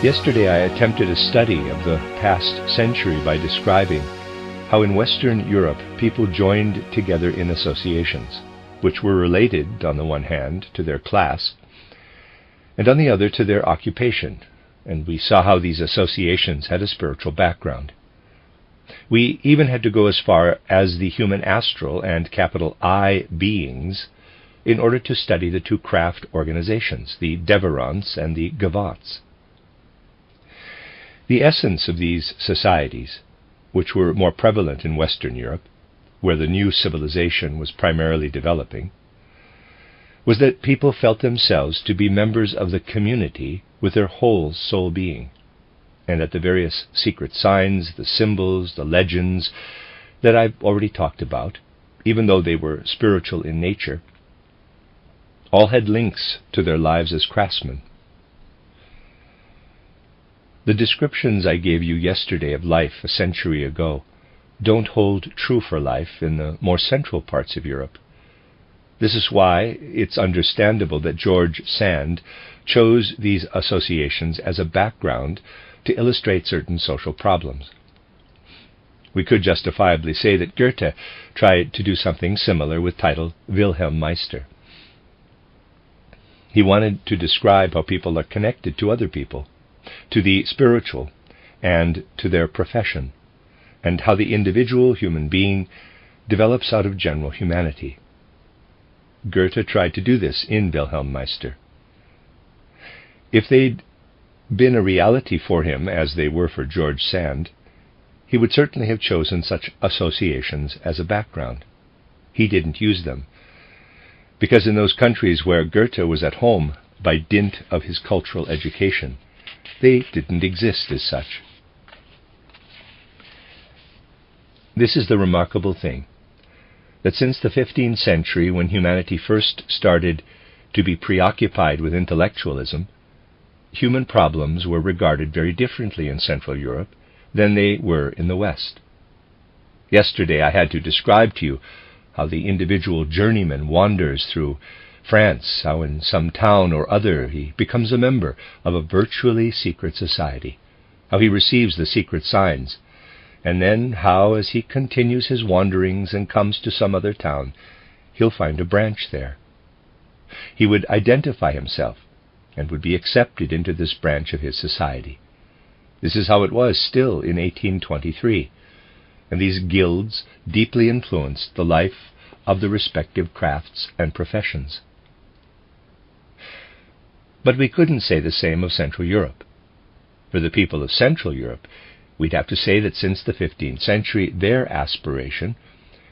Yesterday I attempted a study of the past century by describing how in Western Europe people joined together in associations, which were related, on the one hand, to their class, and on the other to their occupation, and we saw how these associations had a spiritual background. We even had to go as far as the human astral and capital I beings in order to study the two craft organizations, the Deverants and the Gavots. The essence of these societies, which were more prevalent in Western Europe, where the new civilization was primarily developing, was that people felt themselves to be members of the community with their whole soul being, and that the various secret signs, the symbols, the legends that I've already talked about, even though they were spiritual in nature, all had links to their lives as craftsmen. The descriptions I gave you yesterday of life a century ago don't hold true for life in the more central parts of Europe. This is why it's understandable that George Sand chose these associations as a background to illustrate certain social problems. We could justifiably say that Goethe tried to do something similar with title Wilhelm Meister. He wanted to describe how people are connected to other people, to the spiritual, and to their profession, and how the individual human being develops out of general humanity. Goethe tried to do this in Wilhelm Meister. If they'd been a reality for him as they were for George Sand, he would certainly have chosen such associations as a background. He didn't use them, because in those countries where Goethe was at home by dint of his cultural education, they didn't exist as such. This is the remarkable thing, that since the 15th century, when humanity first started to be preoccupied with intellectualism, human problems were regarded very differently in Central Europe than they were in the West. Yesterday I had to describe to you how the individual journeyman wanders through France, how in some town or other he becomes a member of a virtually secret society, how he receives the secret signs, and then how, as he continues his wanderings and comes to some other town, he'll find a branch there. He would identify himself and would be accepted into this branch of his society. This is how it was still in 1823, and these guilds deeply influenced the life of the respective crafts and professions. But we couldn't say the same of Central Europe. For the people of Central Europe, we'd have to say that since the 15th century, their aspiration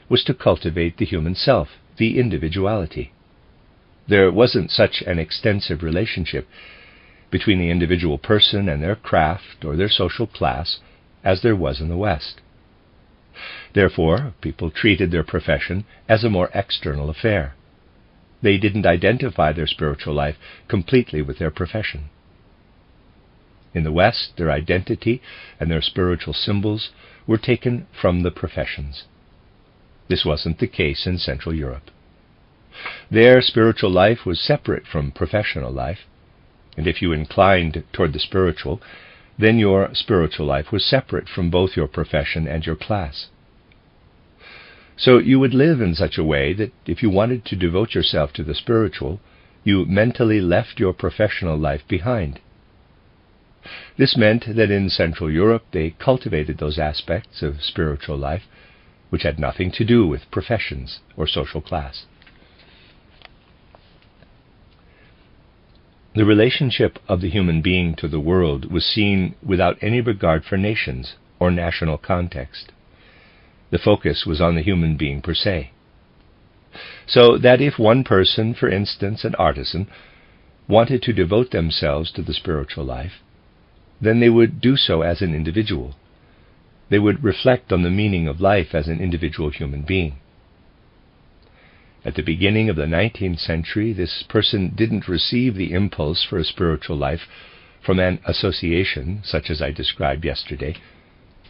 was to cultivate the human self, the individuality. There wasn't such an extensive relationship between the individual person and their craft or their social class as there was in the West. Therefore, people treated their profession as a more external affair. They didn't identify their spiritual life completely with their profession. In the West, their identity and their spiritual symbols were taken from the professions. This wasn't the case in Central Europe. Their spiritual life was separate from professional life, and if you inclined toward the spiritual, then your spiritual life was separate from both your profession and your class. So you would live in such a way that if you wanted to devote yourself to the spiritual, you mentally left your professional life behind. This meant that in Central Europe they cultivated those aspects of spiritual life which had nothing to do with professions or social class. The relationship of the human being to the world was seen without any regard for nations or national context. The focus was on the human being per se. So that if one person, for instance an artisan, wanted to devote themselves to the spiritual life, then they would do so as an individual. They would reflect on the meaning of life as an individual human being. At the beginning of the 19th century, this person didn't receive the impulse for a spiritual life from an association such as I described yesterday.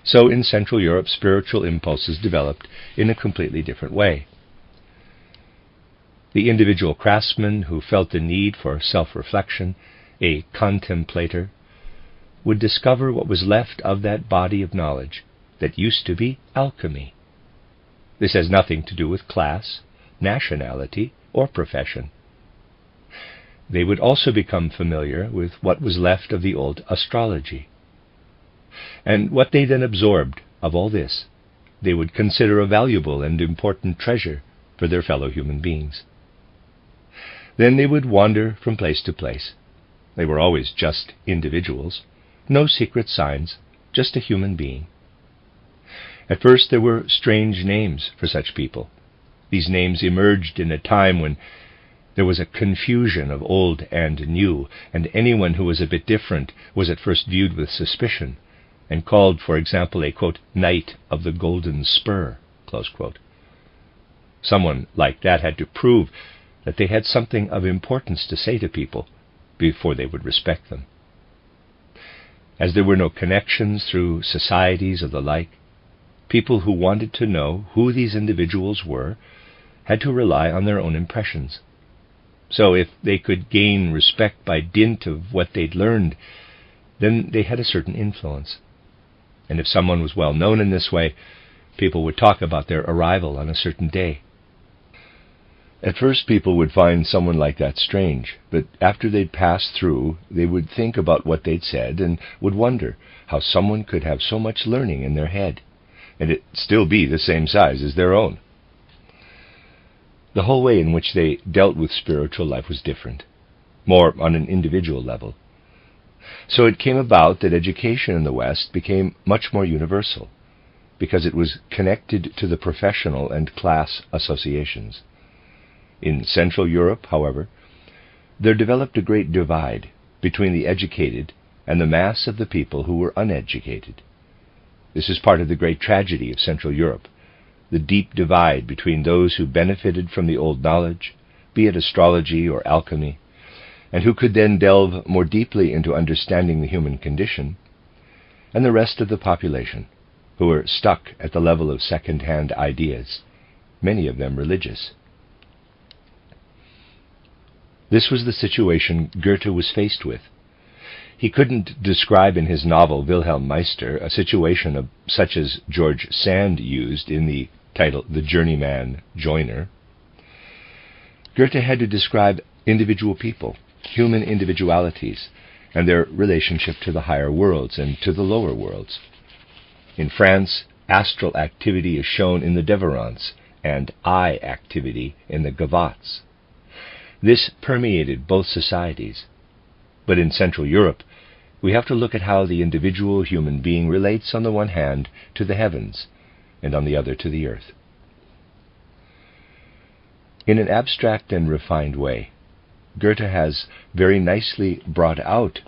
So in Central Europe, spiritual impulses developed in a completely different way. The individual craftsman who felt the need for self-reflection, a contemplator, would discover what was left of that body of knowledge that used to be alchemy. This has nothing to do with class, nationality, or profession. They would also become familiar with what was left of the old astrology. And what they then absorbed of all this, they would consider a valuable and important treasure for their fellow human beings. Then they would wander from place to place. They were always just individuals, no secret signs, just a human being. At first there were strange names for such people. These names emerged in a time when there was a confusion of old and new, and anyone who was a bit different was at first viewed with suspicion, and called, for example, a, quote, knight of the golden spur, close quote. Someone like that had to prove that they had something of importance to say to people before they would respect them. As there were no connections through societies or the like, people who wanted to know who these individuals were had to rely on their own impressions. So if they could gain respect by dint of what they'd learned, then they had a certain influence. And if someone was well known in this way, people would talk about their arrival on a certain day. At first people would find someone like that strange, but after they'd passed through, they would think about what they'd said and would wonder how someone could have so much learning in their head, and it still be the same size as their own. The whole way in which they dealt with spiritual life was different, more on an individual level. So it came about that education in the West became much more universal, because it was connected to the professional and class associations. In Central Europe, however, there developed a great divide between the educated and the mass of the people who were uneducated. This is part of the great tragedy of Central Europe, the deep divide between those who benefited from the old knowledge, be it astrology or alchemy, and who could then delve more deeply into understanding the human condition, and the rest of the population, who were stuck at the level of second-hand ideas, many of them religious. This was the situation Goethe was faced with. He couldn't describe in his novel Wilhelm Meister a situation such as George Sand used in the title The Journeyman Joiner. Goethe had to describe individual people, human individualities, and their relationship to the higher worlds and to the lower worlds. In France, astral activity is shown in the Deverants, and eye activity in the Gavots. This permeated both societies. But in Central Europe, we have to look at how the individual human being relates on the one hand to the heavens, and on the other to the earth. In an abstract and refined way, Goethe has very nicely brought out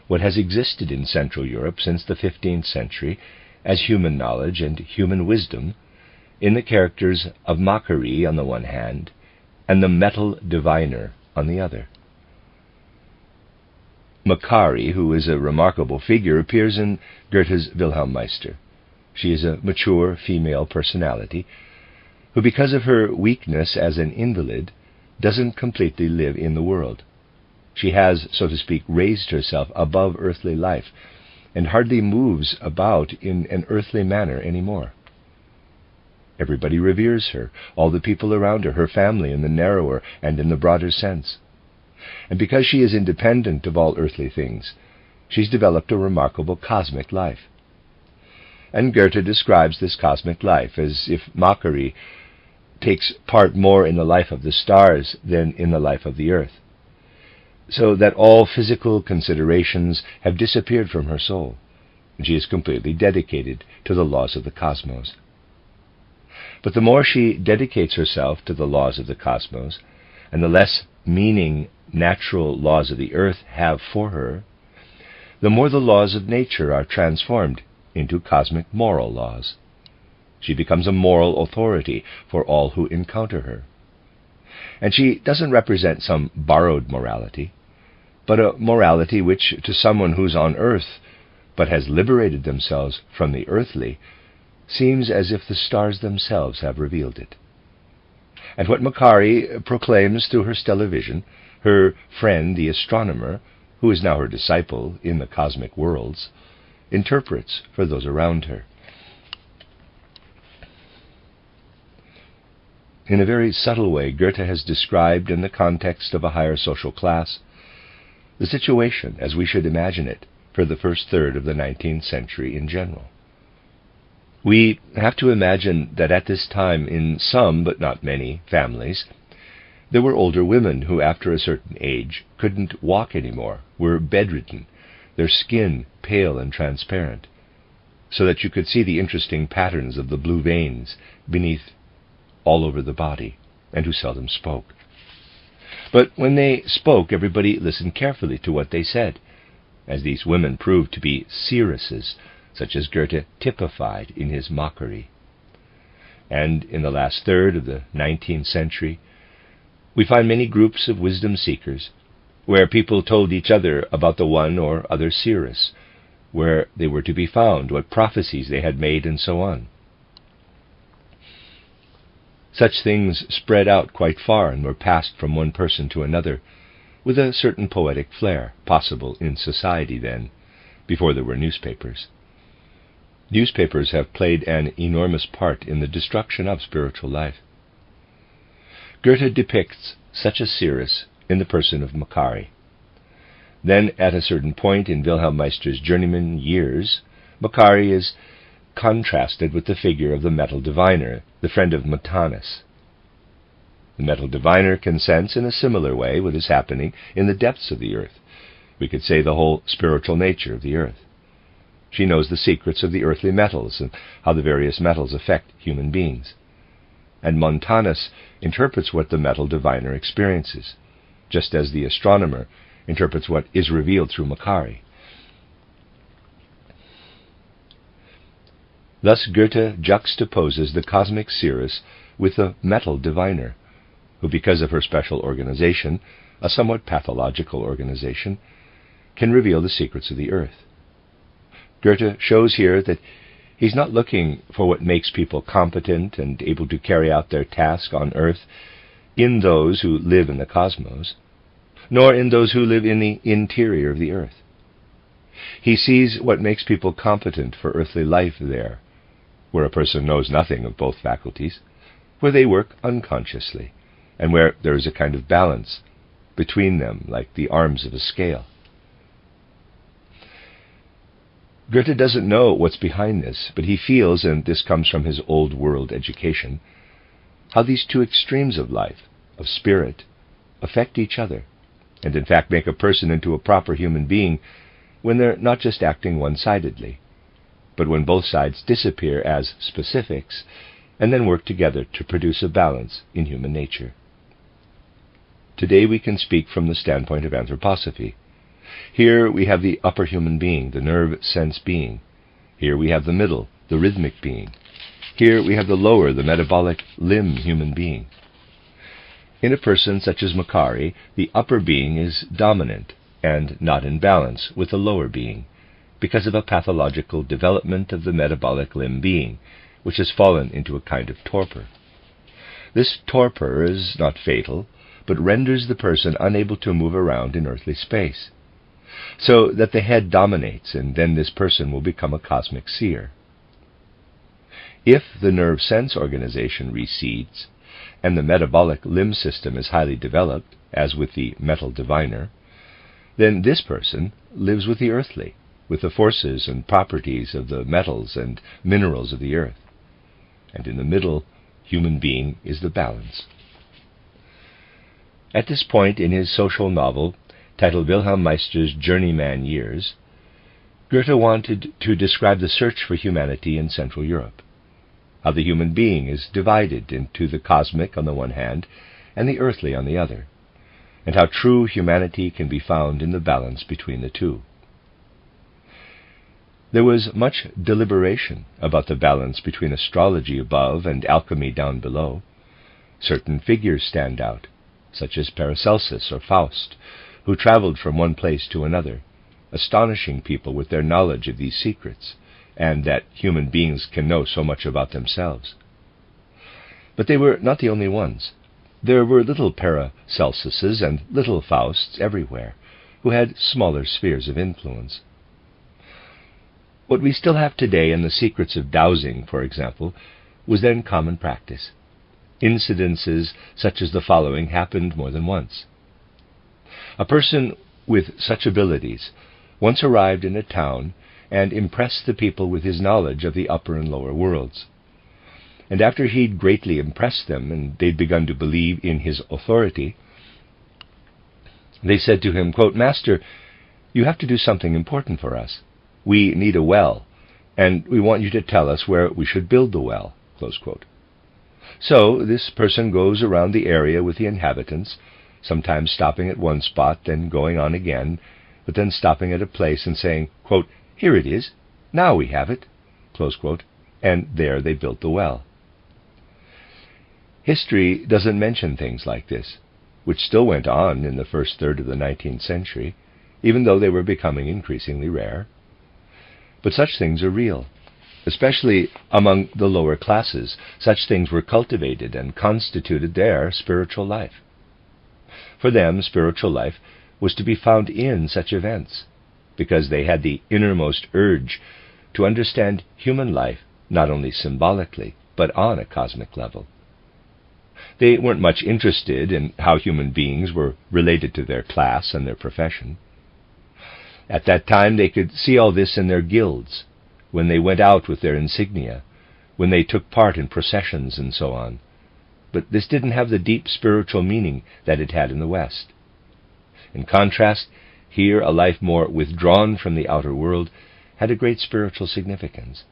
what has existed in Central Europe since the 15th century as human knowledge and human wisdom in the characters of Macquarie on the one hand, and the metal diviner on the other. Macquarie, who is a remarkable figure, appears in Goethe's Wilhelm Meister. She is a mature female personality who, because of her weakness as an invalid, doesn't completely live in the world. She has, so to speak, raised herself above earthly life and hardly moves about in an earthly manner anymore. Everybody reveres her, all the people around her, her family in the narrower and in the broader sense. And because she is independent of all earthly things, she's developed a remarkable cosmic life. And Goethe describes this cosmic life as if Macquarie takes part more in the life of the stars than in the life of the earth, so that all physical considerations have disappeared from her soul, and she is completely dedicated to the laws of the cosmos. But the more she dedicates herself to the laws of the cosmos, and the less meaning natural laws of the earth have for her, the more the laws of nature are transformed into cosmic moral laws. She becomes a moral authority for all who encounter her. And she doesn't represent some borrowed morality, but a morality which, to someone who's on earth, but has liberated themselves from the earthly, seems as if the stars themselves have revealed it. And what Macquarie proclaims through her stellar vision, her friend the astronomer who is now her disciple in the cosmic worlds, interprets for those around her. In a very subtle way, Goethe has described, in the context of a higher social class, the situation as we should imagine it for the first third of the 19th century in general. We have to imagine that at this time, in some, but not many, families, there were older women who, after a certain age, couldn't walk anymore, were bedridden, their skin pale and transparent, so that you could see the interesting patterns of the blue veins beneath all over the body, and who seldom spoke. But when they spoke, everybody listened carefully to what they said, as these women proved to be seeresses, such as Goethe typified in his mockery. And in the last third of the 19th century, we find many groups of wisdom seekers, where people told each other about the one or other seeress, where they were to be found, what prophecies they had made, and so on. Such things spread out quite far and were passed from one person to another, with a certain poetic flair, possible in society then, before there were newspapers. Newspapers have played an enormous part in the destruction of spiritual life. Goethe depicts such a seeress in the person of Macari. Then, at a certain point in Wilhelm Meister's journeyman years, Macari is contrasted with the figure of the metal diviner, the friend of Montanus. The metal diviner can sense in a similar way what is happening in the depths of the earth. We could say the whole spiritual nature of the earth. She knows the secrets of the earthly metals and how the various metals affect human beings. And Montanus interprets what the metal diviner experiences, just as the astronomer interprets what is revealed through Macari. Thus Goethe juxtaposes the cosmic seeress with the metal diviner, who, because of her special organization, a somewhat pathological organization, can reveal the secrets of the earth. Goethe shows here that he's not looking for what makes people competent and able to carry out their task on earth in those who live in the cosmos, nor in those who live in the interior of the earth. He sees what makes people competent for earthly life there, where a person knows nothing of both faculties, where they work unconsciously, and where there is a kind of balance between them, like the arms of a scale. Goethe doesn't know what's behind this, but he feels, and this comes from his old world education, how these two extremes of life, of spirit, affect each other, and in fact make a person into a proper human being when they're not just acting one-sidedly, but when both sides disappear as specifics and then work together to produce a balance in human nature. Today we can speak from the standpoint of anthroposophy. Here we have the upper human being, the nerve-sense being. Here we have the middle, the rhythmic being. Here we have the lower, the metabolic limb human being. In a person such as Macari, the upper being is dominant and not in balance with the lower being, because of a pathological development of the metabolic limb being, which has fallen into a kind of torpor. This torpor is not fatal, but renders the person unable to move around in earthly space, so that the head dominates, and then this person will become a cosmic seer. If the nerve-sense organization recedes, and the metabolic limb system is highly developed, as with the metal diviner, then this person lives with the earthly, with the forces and properties of the metals and minerals of the earth. And in the middle, human being is the balance. At this point in his social novel, titled Wilhelm Meister's Journeyman Years, Goethe wanted to describe the search for humanity in Central Europe, how the human being is divided into the cosmic on the one hand and the earthly on the other, and how true humanity can be found in the balance between the two. There was much deliberation about the balance between astrology above and alchemy down below. Certain figures stand out, such as Paracelsus or Faust, who traveled from one place to another, astonishing people with their knowledge of these secrets, and that human beings can know so much about themselves. But they were not the only ones. There were little Paracelsuses and little Fausts everywhere, who had smaller spheres of influence. What we still have today in the secrets of dowsing, for example, was then common practice. Incidences such as the following happened more than once. A person with such abilities once arrived in a town and impressed the people with his knowledge of the upper and lower worlds. And after he'd greatly impressed them and they'd begun to believe in his authority, they said to him, quote, "Master, you have to do something important for us. We need a well, and we want you to tell us where we should build the well," close quote. So this person goes around the area with the inhabitants, sometimes stopping at one spot, then going on again, but then stopping at a place and saying, quote, "Here it is, now we have it," close quote, and there they built the well. History doesn't mention things like this, which still went on in the first third of the 19th century, even though they were becoming increasingly rare. But such things are real. Especially among the lower classes, such things were cultivated and constituted their spiritual life. For them, spiritual life was to be found in such events, because they had the innermost urge to understand human life not only symbolically, but on a cosmic level. They weren't much interested in how human beings were related to their class and their profession. At that time they could see all this in their guilds, when they went out with their insignia, when they took part in processions and so on. But this didn't have the deep spiritual meaning that it had in the West. In contrast, here a life more withdrawn from the outer world had a great spiritual significance.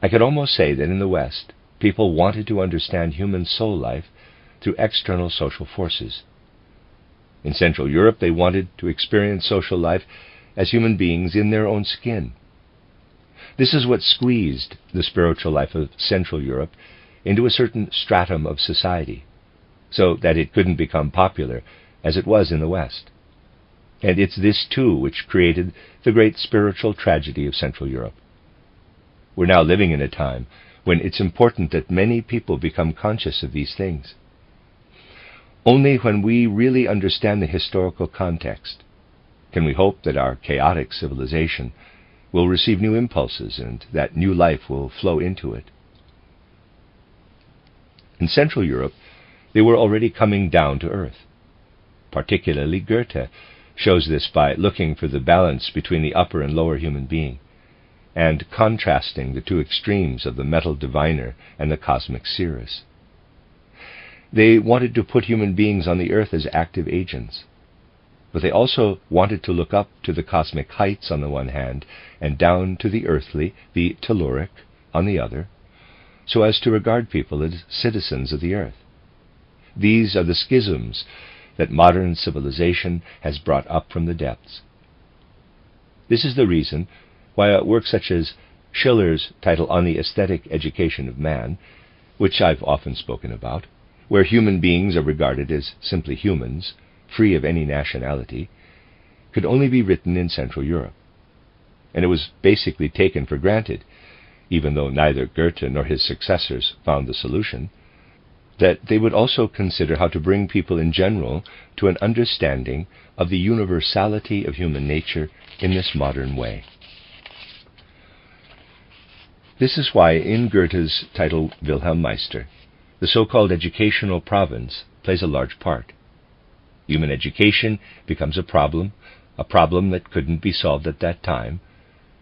I could almost say that in the West, people wanted to understand human soul life through external social forces. In Central Europe, they wanted to experience social life as human beings in their own skin. This is what squeezed the spiritual life of Central Europe into a certain stratum of society, so that it couldn't become popular as it was in the West. And it's this, too, which created the great spiritual tragedy of Central Europe. We're now living in a time when it's important that many people become conscious of these things. Only when we really understand the historical context can we hope that our chaotic civilization will receive new impulses and that new life will flow into it. In Central Europe, they were already coming down to earth. Particularly Goethe shows this by looking for the balance between the upper and lower human being, and contrasting the two extremes of the metal diviner and the cosmic seeress. They wanted to put human beings on the earth as active agents, but they also wanted to look up to the cosmic heights on the one hand, and down to the earthly, the telluric, on the other, so as to regard people as citizens of the earth. These are the schisms that modern civilization has brought up from the depths. This is the reason why a work such as Schiller's title On the Aesthetic Education of Man, which I've often spoken about, where human beings are regarded as simply humans, free of any nationality, could only be written in Central Europe. And it was basically taken for granted, even though neither Goethe nor his successors found the solution, that they would also consider how to bring people in general to an understanding of the universality of human nature in this modern way. This is why in Goethe's title Wilhelm Meister, the so-called educational province plays a large part. Human education becomes a problem that couldn't be solved at that time,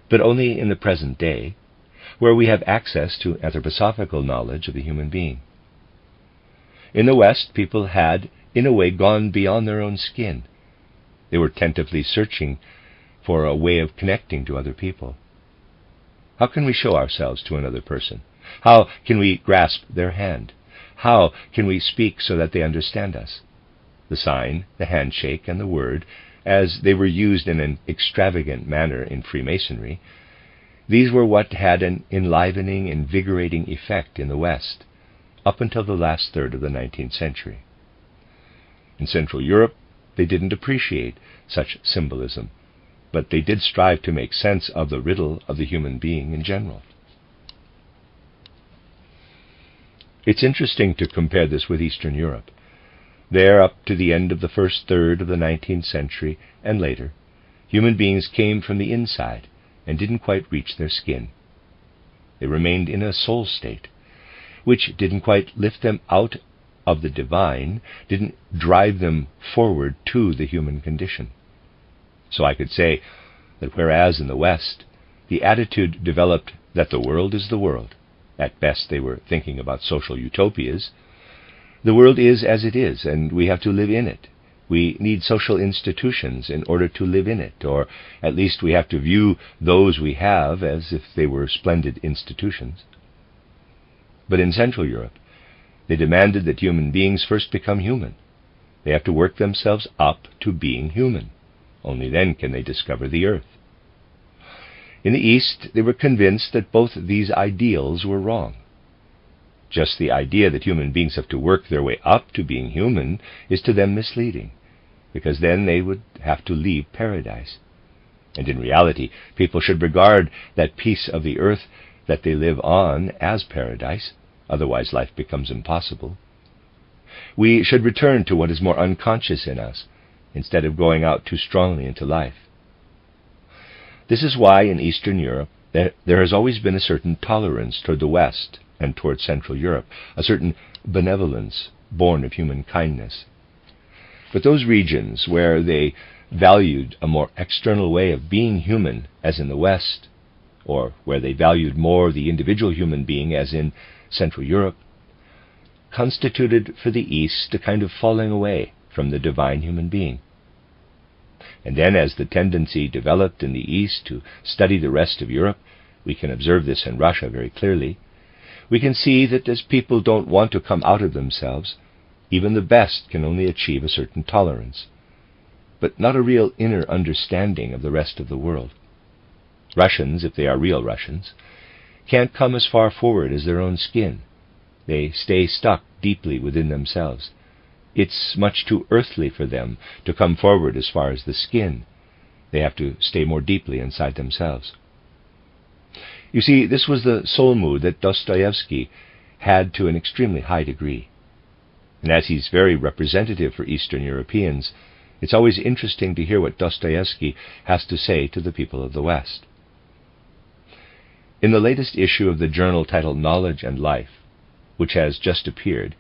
but only in the present day, where we have access to anthroposophical knowledge of the human being. In the West, people had, in a way, gone beyond their own skin. They were tentatively searching for a way of connecting to other people. How can we show ourselves to another person? How can we grasp their hand? How can we speak so that they understand us? The sign, the handshake, and the word, as they were used in an extravagant manner in Freemasonry, these were what had an enlivening, invigorating effect in the West, up until the last third of the 19th century. In Central Europe, they didn't appreciate such symbolism, but they did strive to make sense of the riddle of the human being in general. It's interesting to compare this with Eastern Europe, There, up to the end of the first third of the 19th century and later, human beings came from the inside and didn't quite reach their skin. They remained in a soul state, which didn't quite lift them out of the divine, didn't drive them forward to the human condition. So I could say that whereas in the West the attitude developed that the world is the world, at best they were thinking about social utopias, the world is as it is, and we have to live in it. We need social institutions in order to live in it, or at least we have to view those we have as if they were splendid institutions. But in Central Europe, they demanded that human beings first become human. They have to work themselves up to being human. Only then can they discover the earth. In the East, they were convinced that both these ideals were wrong. Just the idea that human beings have to work their way up to being human is to them misleading, because then they would have to leave paradise. And in reality, people should regard that piece of the earth that they live on as paradise, otherwise life becomes impossible. We should return to what is more unconscious in us, instead of going out too strongly into life. This is why in Eastern Europe there has always been a certain tolerance toward the West and toward Central Europe, a certain benevolence born of human kindness. But those regions where they valued a more external way of being human, as in the West, or where they valued more the individual human being, as in Central Europe, constituted for the East a kind of falling away from the divine human being. And then, as the tendency developed in the East to study the rest of Europe, we can observe this in Russia very clearly, we can see that as people don't want to come out of themselves, even the best can only achieve a certain tolerance, but not a real inner understanding of the rest of the world. Russians, if they are real Russians, can't come as far forward as their own skin. They stay stuck deeply within themselves. It's much too earthly for them to come forward as far as the skin. They have to stay more deeply inside themselves. You see, this was the soul mood that Dostoevsky had to an extremely high degree. And as he's very representative for Eastern Europeans, it's always interesting to hear what Dostoevsky has to say to the people of the West. In the latest issue of the journal titled Knowledge and Life, which has just appeared,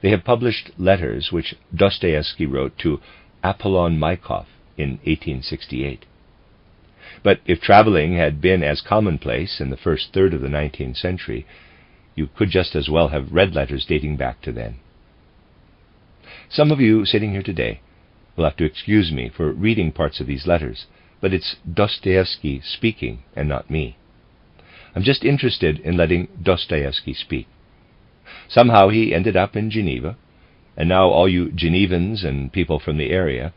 they have published letters which Dostoevsky wrote to Apollon Maikov in 1868. But if traveling had been as commonplace in the first third of the 19th century, you could just as well have read letters dating back to then. Some of you sitting here today will have to excuse me for reading parts of these letters, but it's Dostoevsky speaking and not me. I'm just interested in letting Dostoevsky speak. Somehow he ended up in Geneva, and now all you Genevans and people from the area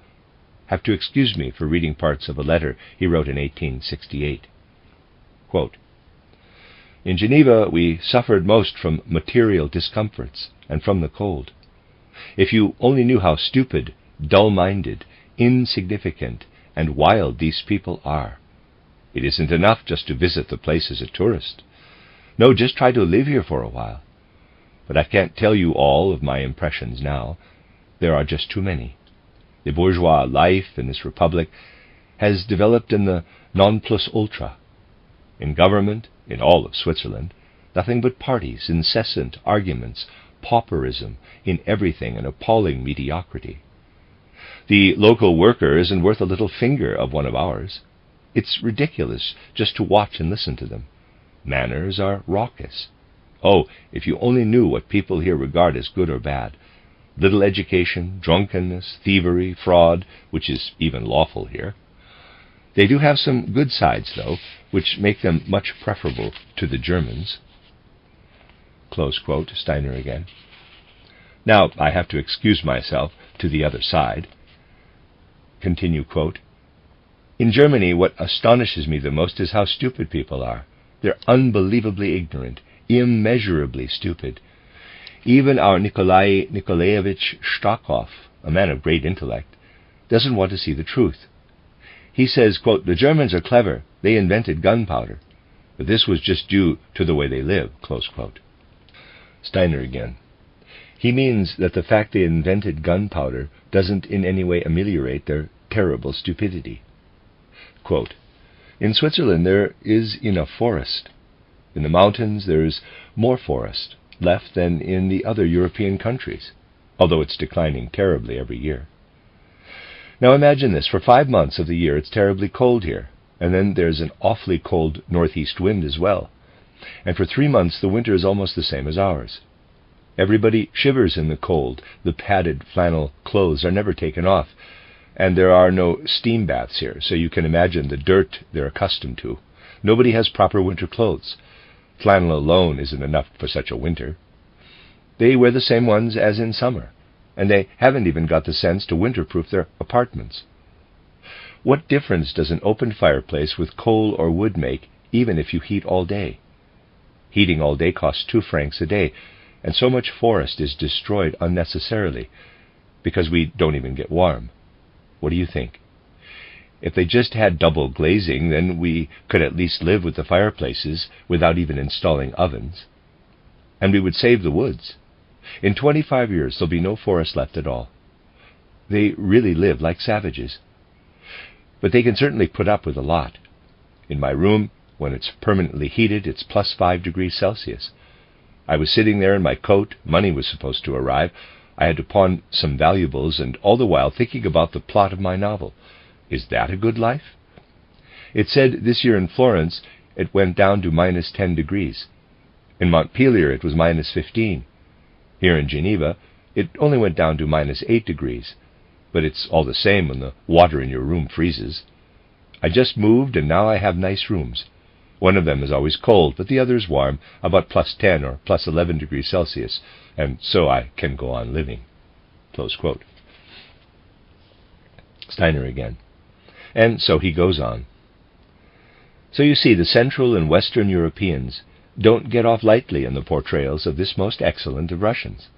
have to excuse me for reading parts of a letter he wrote in 1868. Quote, "In Geneva we suffered most from material discomforts and from the cold. If you only knew how stupid, dull-minded, insignificant, and wild these people are. It isn't enough just to visit the place as a tourist. No, just try to live here for a while. But I can't tell you all of my impressions now. There are just too many. The bourgeois life in this republic has developed in the non plus ultra. In government, in all of Switzerland, nothing but parties, incessant arguments, pauperism, in everything an appalling mediocrity. The local worker isn't worth a little finger of one of ours. It's ridiculous just to watch and listen to them. Manners are raucous. Oh, if you only knew what people here regard as good or bad. Little education, drunkenness, thievery, fraud, which is even lawful here. They do have some good sides, though, which make them much preferable to the Germans." Close quote, Steiner again. Now, I have to excuse myself to the other side. Continue quote, "In Germany, what astonishes me the most is how stupid people are. They're unbelievably ignorant, immeasurably stupid. Even our Nikolai Nikolaevich Stakov, a man of great intellect, doesn't want to see the truth. He says, quote, 'The Germans are clever. They invented gunpowder. But this was just due to the way they live,' close quote." Steiner again. He means that the fact they invented gunpowder doesn't in any way ameliorate their terrible stupidity. Quote, "In Switzerland there is enough forest. In the mountains there is more forest left than in the other European countries, although it's declining terribly every year. Now imagine this, for 5 months of the year it's terribly cold here, and then there's an awfully cold northeast wind as well. And for 3 months the winter is almost the same as ours. Everybody shivers in the cold, the padded flannel clothes are never taken off, and there are no steam baths here, so you can imagine the dirt they're accustomed to. Nobody has proper winter clothes. Flannel alone isn't enough for such a winter. They wear the same ones as in summer, and they haven't even got the sense to winterproof their apartments. What difference does an open fireplace with coal or wood make, even if you heat all day? Heating all day costs 2 francs a day, and so much forest is destroyed unnecessarily, because we don't even get warm. What do you think? If they just had double glazing, then we could at least live with the fireplaces without even installing ovens. And we would save the woods. In 25 years there'll be no forest left at all. They really live like savages. But they can certainly put up with a lot. In my room, when it's permanently heated, it's plus 5 degrees Celsius. I was sitting there in my coat, money was supposed to arrive, I had to pawn some valuables, and all the while thinking about the plot of my novel. Is that a good life? It said this year in Florence it went down to minus 10 degrees. In Montpelier it was minus 15. Here in Geneva it only went down to minus 8 degrees, but it's all the same when the water in your room freezes. I just moved, and now I have nice rooms. One of them is always cold, but the other is warm, about plus 10 or plus 11 degrees Celsius, and so I can go on living." Close quote. Steiner again. And so he goes on. So you see, the Central and Western Europeans don't get off lightly in the portrayals of this most excellent of Russians.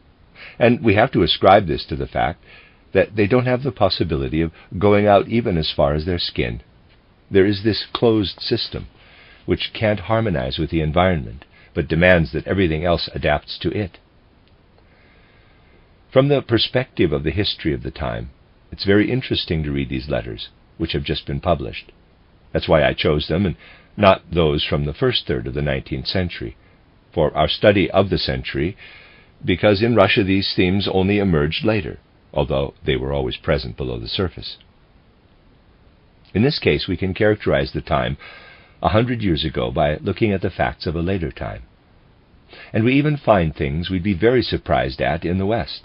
And we have to ascribe this to the fact that they don't have the possibility of going out even as far as their skin. There is this closed system, which can't harmonize with the environment, but demands that everything else adapts to it. From the perspective of the history of the time, it's very interesting to read these letters, which have just been published. That's why I chose them, and not those from the first third of the 19th century, for our study of the century, because in Russia these themes only emerged later, although they were always present below the surface. In this case, we can characterize the time 100 years ago by looking at the facts of a later time. And we even find things we'd be very surprised at in the West.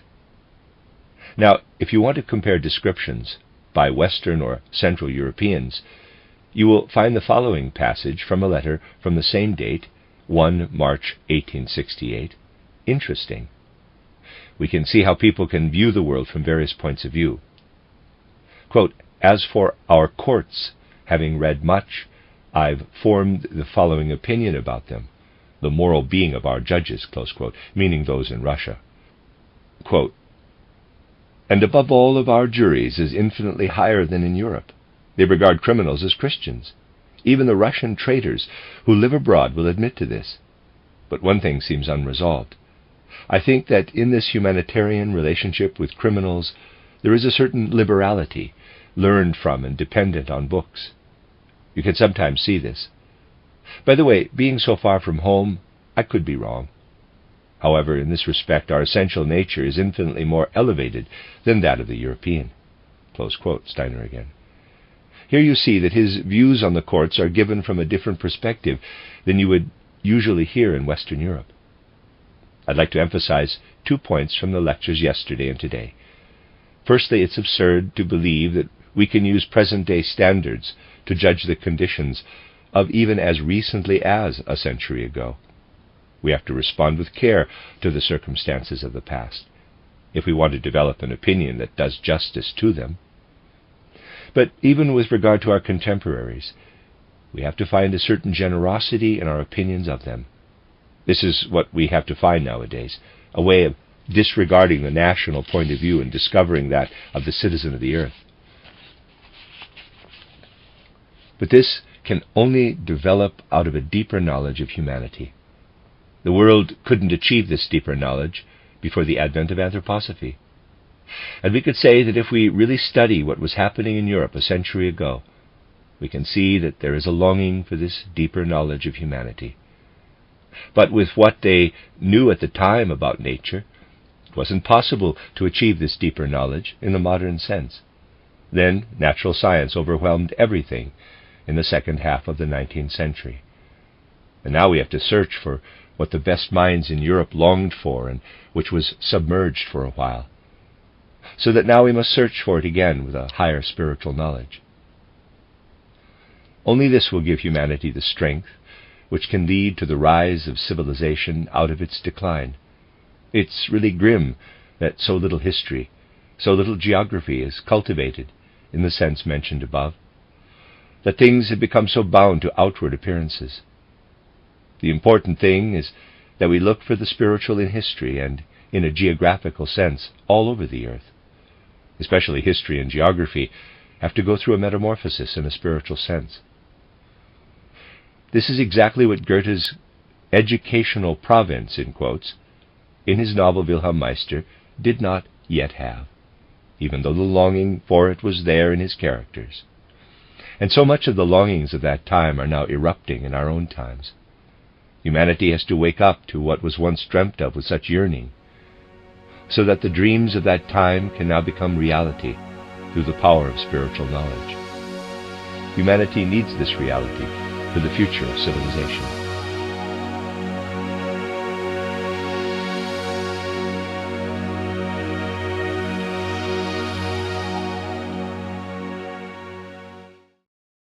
Now, if you want to compare descriptions by Western or Central Europeans, you will find the following passage from a letter from the same date, 1 March 1868, interesting. We can see how people can view the world from various points of view. Quote, "As for our courts, having read much, I've formed the following opinion about them, the moral being of our judges," close quote, meaning those in Russia. Quote, "And above all of our juries is infinitely higher than in Europe. They regard criminals as Christians. Even the Russian traitors who live abroad will admit to this. But one thing seems unresolved. I think that in this humanitarian relationship with criminals there is a certain liberality, learned from and dependent on books. You can sometimes see this. By the way, being so far from home, I could be wrong. However, in this respect, our essential nature is infinitely more elevated than that of the European." Close quote, Steiner again. Here you see that his views on the courts are given from a different perspective than you would usually hear in Western Europe. I'd like to emphasize 2 points from the lectures yesterday and today. Firstly, it's absurd to believe that we can use present-day standards to judge the conditions of even as recently as a century ago. We have to respond with care to the circumstances of the past, if we want to develop an opinion that does justice to them. But even with regard to our contemporaries, we have to find a certain generosity in our opinions of them. This is what we have to find nowadays, a way of disregarding the national point of view and discovering that of the citizen of the earth. But this can only develop out of a deeper knowledge of humanity. The world couldn't achieve this deeper knowledge before the advent of Anthroposophy. And we could say that if we really study what was happening in Europe a century ago, we can see that there is a longing for this deeper knowledge of humanity. But with what they knew at the time about nature, it wasn't possible to achieve this deeper knowledge in the modern sense. Then natural science overwhelmed everything in the second half of the 19th century. And now we have to search for what the best minds in Europe longed for and which was submerged for a while. So that now we must search for it again with a higher spiritual knowledge. Only this will give humanity the strength which can lead to the rise of civilization out of its decline. It's really grim that so little history, so little geography is cultivated in the sense mentioned above, that things have become so bound to outward appearances. The important thing is that we look for the spiritual in history and in a geographical sense all over the earth. Especially history and geography have to go through a metamorphosis in a spiritual sense. This is exactly what Goethe's educational province, in quotes, in his novel Wilhelm Meister, did not yet have, even though the longing for it was there in his characters. And so much of the longings of that time are now erupting in our own times. Humanity has to wake up to what was once dreamt of with such yearning, so that the dreams of that time can now become reality through the power of spiritual knowledge. Humanity needs this reality for the future of civilization.